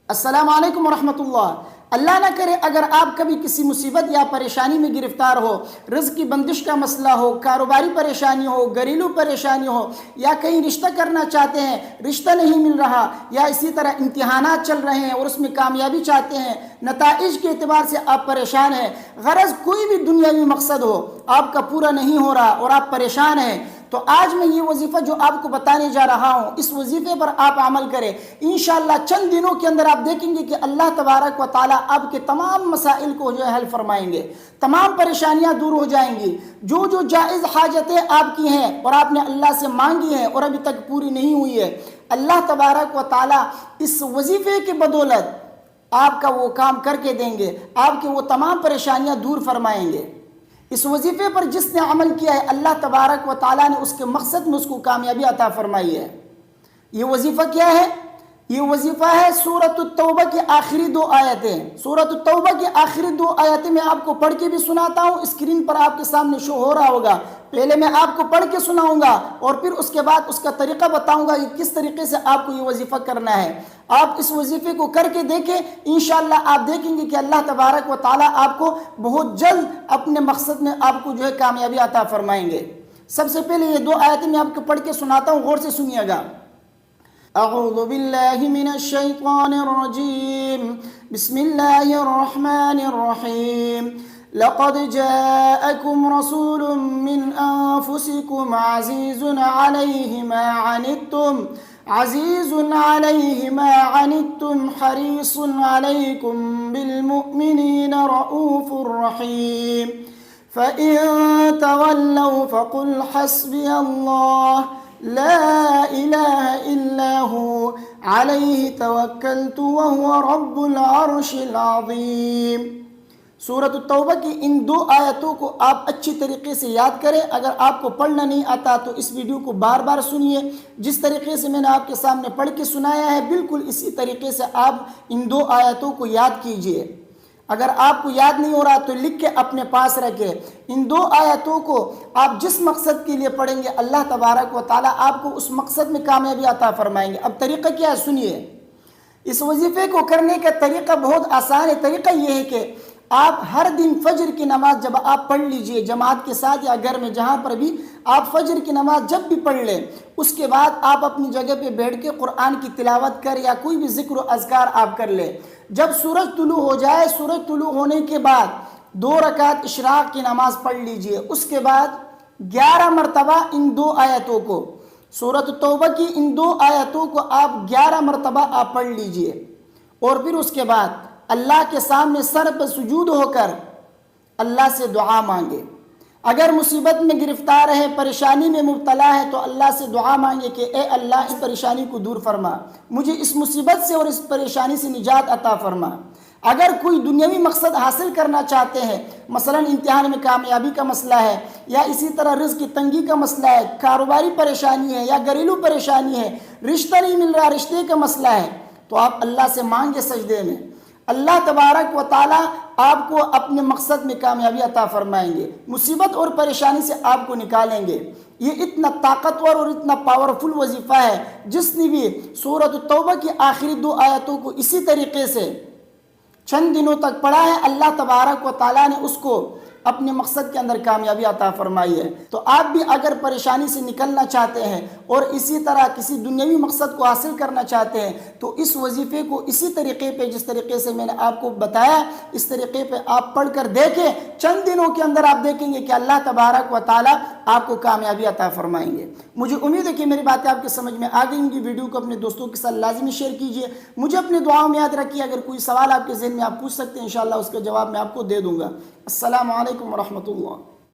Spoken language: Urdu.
السلام علیکم ورحمۃ اللہ۔ اللہ نہ کرے اگر آپ کبھی کسی مصیبت یا پریشانی میں گرفتار ہو، رزق کی بندش کا مسئلہ ہو، کاروباری پریشانی ہو، گھریلو پریشانی ہو، یا کہیں رشتہ کرنا چاہتے ہیں رشتہ نہیں مل رہا، یا اسی طرح امتحانات چل رہے ہیں اور اس میں کامیابی چاہتے ہیں، نتائج کے اعتبار سے آپ پریشان ہیں، غرض کوئی بھی دنیاوی مقصد ہو آپ کا پورا نہیں ہو رہا اور آپ پریشان ہیں، تو آج میں یہ وظیفہ جو آپ کو بتانے جا رہا ہوں اس وظیفے پر آپ عمل کریں۔ انشاءاللہ چند دنوں کے اندر آپ دیکھیں گے کہ اللہ تبارک و تعالیٰ آپ کے تمام مسائل کو جو ہے حل فرمائیں گے، تمام پریشانیاں دور ہو جائیں گی۔ جو جائز حاجتیں آپ کی ہیں اور آپ نے اللہ سے مانگی ہیں اور ابھی تک پوری نہیں ہوئی ہے، اللہ تبارک و تعالیٰ اس وظیفے کی بدولت آپ کا وہ کام کر کے دیں گے، آپ کے وہ تمام پریشانیاں دور فرمائیں گے۔ اس وظیفے پر جس نے عمل کیا ہے اللہ تبارک و تعالیٰ نے اس کے مقصد میں اس کو کامیابی عطا فرمائی ہے۔ یہ وظیفہ کیا ہے؟ یہ وظیفہ ہے سورۃ التوبہ کی آخری 2 آیتیں۔ سورۃ التوبہ کی آخری 2 آیتیں میں آپ کو پڑھ کے بھی سناتا ہوں، اسکرین پر آپ کے سامنے شو ہو رہا ہوگا۔ پہلے میں آپ کو پڑھ کے سناؤں گا اور پھر اس کے بعد اس کا طریقہ بتاؤں گا کہ کس طریقے سے آپ کو یہ وظیفہ کرنا ہے۔ آپ اس وظیفے کو کر کے دیکھیں، انشاءاللہ آپ دیکھیں گے کہ اللہ تبارک و تعالیٰ آپ کو بہت جلد اپنے مقصد میں آپ کو جو ہے کامیابی عطا فرمائیں گے۔ سب سے پہلے یہ 2 آیتیں میں آپ کو پڑھ کے سناتا ہوں، غور سے سنیے گا۔ اعوذ باللہ من الشیطان الرجیم، بسم اللہ الرحمن الرحیم۔ لقد جاءكم رسول من أنفسكم عزيز عليه ما عنتم حريص عليكم بالمؤمنين رؤوف رحيم فإن تولوا فقل حسبي الله لا إله إلا هو عليه توكلت وهو رب العرش العظيم۔ سورۃ التوبہ کی ان 2 آیتوں کو آپ اچھی طریقے سے یاد کریں۔ اگر آپ کو پڑھنا نہیں آتا تو اس ویڈیو کو بار بار سنیے، جس طریقے سے میں نے آپ کے سامنے پڑھ کے سنایا ہے بالکل اسی طریقے سے آپ ان 2 آیتوں کو یاد کیجئے۔ اگر آپ کو یاد نہیں ہو رہا تو لکھ کے اپنے پاس رکھیں۔ ان 2 آیتوں کو آپ جس مقصد کے لیے پڑھیں گے اللہ تبارک و تعالیٰ آپ کو اس مقصد میں کامیابی عطا فرمائیں گے۔ اب طریقہ کیا ہے سنیے۔ اس وظیفے کو کرنے کا طریقہ بہت آسان ہے۔ طریقہ یہ ہے کہ آپ ہر دن فجر کی نماز جب آپ پڑھ لیجئے جماعت کے ساتھ یا گھر میں جہاں پر بھی آپ فجر کی نماز جب بھی پڑھ لیں، اس کے بعد آپ اپنی جگہ پہ بیٹھ کے قرآن کی تلاوت کر یا کوئی بھی ذکر و اذکار آپ کر لیں۔ جب سورج طلوع ہو جائے، سورج طلوع ہونے کے بعد 2 رکعت اشراق کی نماز پڑھ لیجئے۔ اس کے بعد 11 مرتبہ ان 2 آیتوں کو، سورۃ التوبہ کی ان 2 آیتوں کو آپ 11 مرتبہ آپ پڑھ لیجئے، اور پھر اس کے بعد اللہ کے سامنے سر پہ سجود ہو کر اللہ سے دعا مانگے۔ اگر مصیبت میں گرفتار ہے، پریشانی میں مبتلا ہے تو اللہ سے دعا مانگے کہ اے اللہ اس پریشانی کو دور فرما، مجھے اس مصیبت سے اور اس پریشانی سے نجات عطا فرما۔ اگر کوئی دنیاوی مقصد حاصل کرنا چاہتے ہیں، مثلا امتحان میں کامیابی کا مسئلہ ہے، یا اسی طرح رزق کی تنگی کا مسئلہ ہے، کاروباری پریشانی ہے یا گھریلو پریشانی ہے، رشتہ نہیں مل رہا، رشتے کا مسئلہ ہے، تو آپ اللہ سے مانگے سجدے میں۔ اللہ تبارک و تعالیٰ آپ کو اپنے مقصد میں کامیابی عطا فرمائیں گے، مصیبت اور پریشانی سے آپ کو نکالیں گے۔ یہ اتنا طاقتور اور اتنا پاورفل وظیفہ ہے، جس نے بھی سورۃ التوبہ کی آخری 2 آیتوں کو اسی طریقے سے چند دنوں تک پڑھا ہے، اللہ تبارک و تعالیٰ نے اس کو اپنے مقصد کے اندر کامیابی عطا فرمائی ہے۔ تو آپ بھی اگر پریشانی سے نکلنا چاہتے ہیں اور اسی طرح کسی دنیاوی مقصد کو حاصل کرنا چاہتے ہیں تو اس وظیفے کو اسی طریقے پہ جس طریقے سے میں نے آپ کو بتایا اس طریقے پہ آپ پڑھ کر دیکھیں، چند دنوں کے اندر آپ دیکھیں گے کہ اللہ تبارک و تعالیٰ آپ کو کامیابی عطا فرمائیں گے۔ مجھے امید ہے کہ میری باتیں آپ کے سمجھ میں آ گئی ہوں گی۔ ویڈیو کو اپنے دوستوں کے ساتھ لازمی شیئر کیجئے، مجھے اپنے دعاؤں میں یاد رکھیے۔ اگر کوئی سوال آپ کے ذہن میں آپ پوچھ سکتے ہیں، انشاءاللہ اس کا جواب میں آپ کو دے دوں گا۔ السلام علیکم ورحمۃ اللہ۔